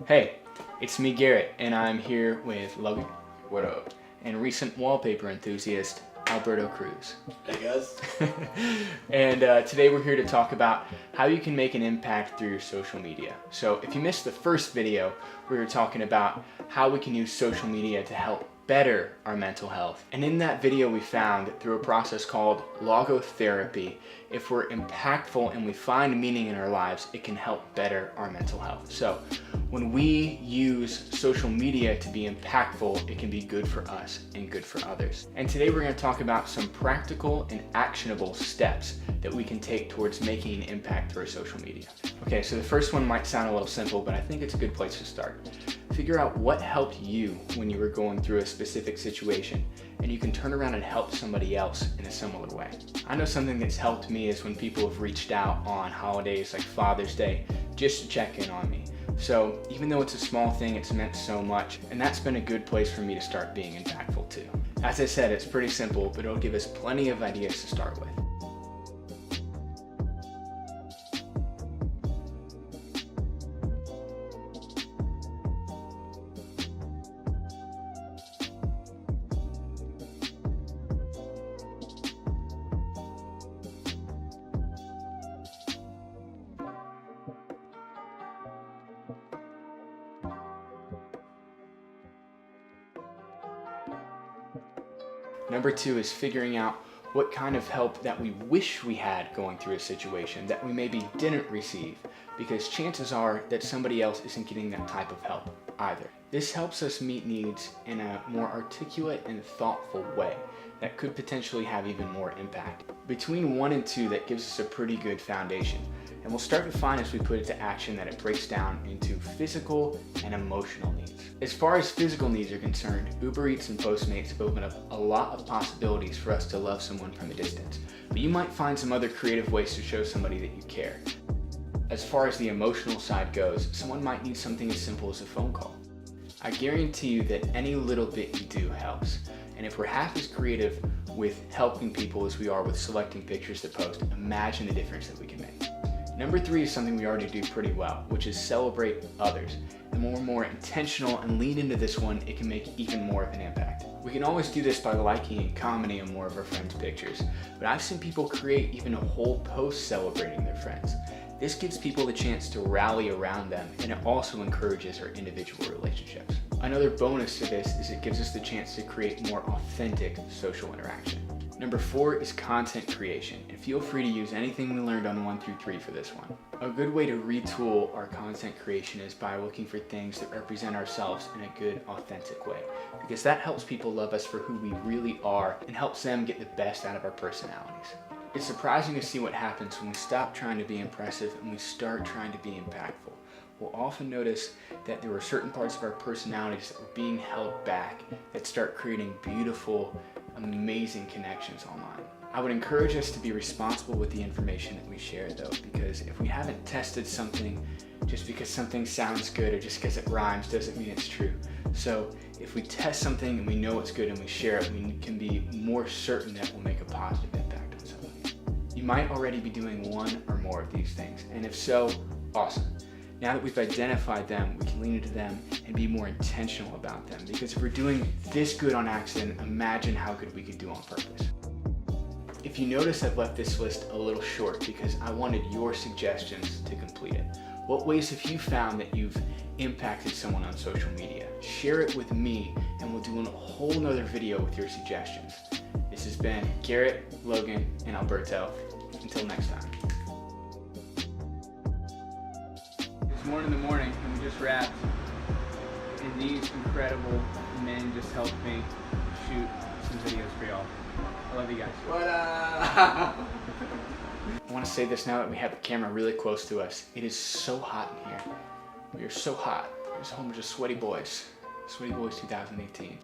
Hey, it's me, Garrett, and I'm here with Logan. What up? And recent wallpaper enthusiast, Alberto Cruz. Hey guys. And today we're here to talk about how you can make an impact through your social media. So if you missed the first video, we were talking about how we can use social media to help better our mental health. And in that video we found that through a process called logotherapy, if we're impactful and we find meaning in our lives, it can help better our mental health. So when we use social media to be impactful, it can be good for us and good for others. And today we're going to talk about some practical and actionable steps that we can take towards making an impact through our social media. Okay, so the first one might sound a little simple, but I think it's a good place to start. Figure out what helped you when you were going through a specific situation, and you can turn around and help somebody else in a similar way. I know something that's helped me is when people have reached out on holidays like Father's Day just to check in on me. So even though it's a small thing, it's meant so much, and that's been a good place for me to start being impactful too. As I said, it's pretty simple, but it'll give us plenty of ideas to start with. Number two is figuring out what kind of help that we wish we had going through a situation that we maybe didn't receive, because chances are that somebody else isn't getting that type of help either. This helps us meet needs in a more articulate and thoughtful way that could potentially have even more impact. Between 1 and 2, that gives us a pretty good foundation, and we'll start to find as we put it to action that it breaks down into physical and emotional needs. As far as physical needs are concerned, Uber Eats and Postmates have opened up a lot of possibilities for us to love someone from a distance, but you might find some other creative ways to show somebody that you care. As far as the emotional side goes, someone might need something as simple as a phone call. I guarantee you that any little bit you do helps, and if we're half as creative with helping people as we are with selecting pictures to post, imagine the difference that we can make. Number 3 is something we already do pretty well, which is celebrate others. The more and more intentional and lean into this one, it can make even more of an impact. We can always do this by liking and commenting on more of our friends' pictures, but I've seen people create even a whole post celebrating their friends. This gives people the chance to rally around them, and it also encourages our individual relationships. Another bonus to this is it gives us the chance to create more authentic social interaction. Number 4 is content creation, and feel free to use anything we learned on 1 through 3 for this one. A good way to retool our content creation is by looking for things that represent ourselves in a good, authentic way, because that helps people love us for who we really are and helps them get the best out of our personalities. It's surprising to see what happens when we stop trying to be impressive and we start trying to be impactful. We'll often notice that there were certain parts of our personalities that were being held back that start creating beautiful, amazing connections online. I would encourage us to be responsible with the information that we share though, because if we haven't tested something, just because something sounds good or just because it rhymes doesn't mean it's true. So if we test something and we know it's good and we share it, we can be more certain that we'll make a positive impact on somebody. You might already be doing 1 or more of these things, and if so, awesome. Now that we've identified them, we can lean into them and be more intentional about them, because if we're doing this good on accident, imagine how good we could do on purpose. If you notice, I've left this list a little short because I wanted your suggestions to complete it. What ways have you found that you've impacted someone on social media? Share it with me and we'll do a whole nother video with your suggestions. This has been Garrett, Logan, and Alberto. Until next time. It's 1 in the morning and we just wrapped, and these incredible men just helped me shoot some videos for y'all. I love you guys. What up? I want to say this now that we have the camera really close to us. It is so hot in here. We are so hot. There's a whole bunch of sweaty boys. Sweaty Boys 2018.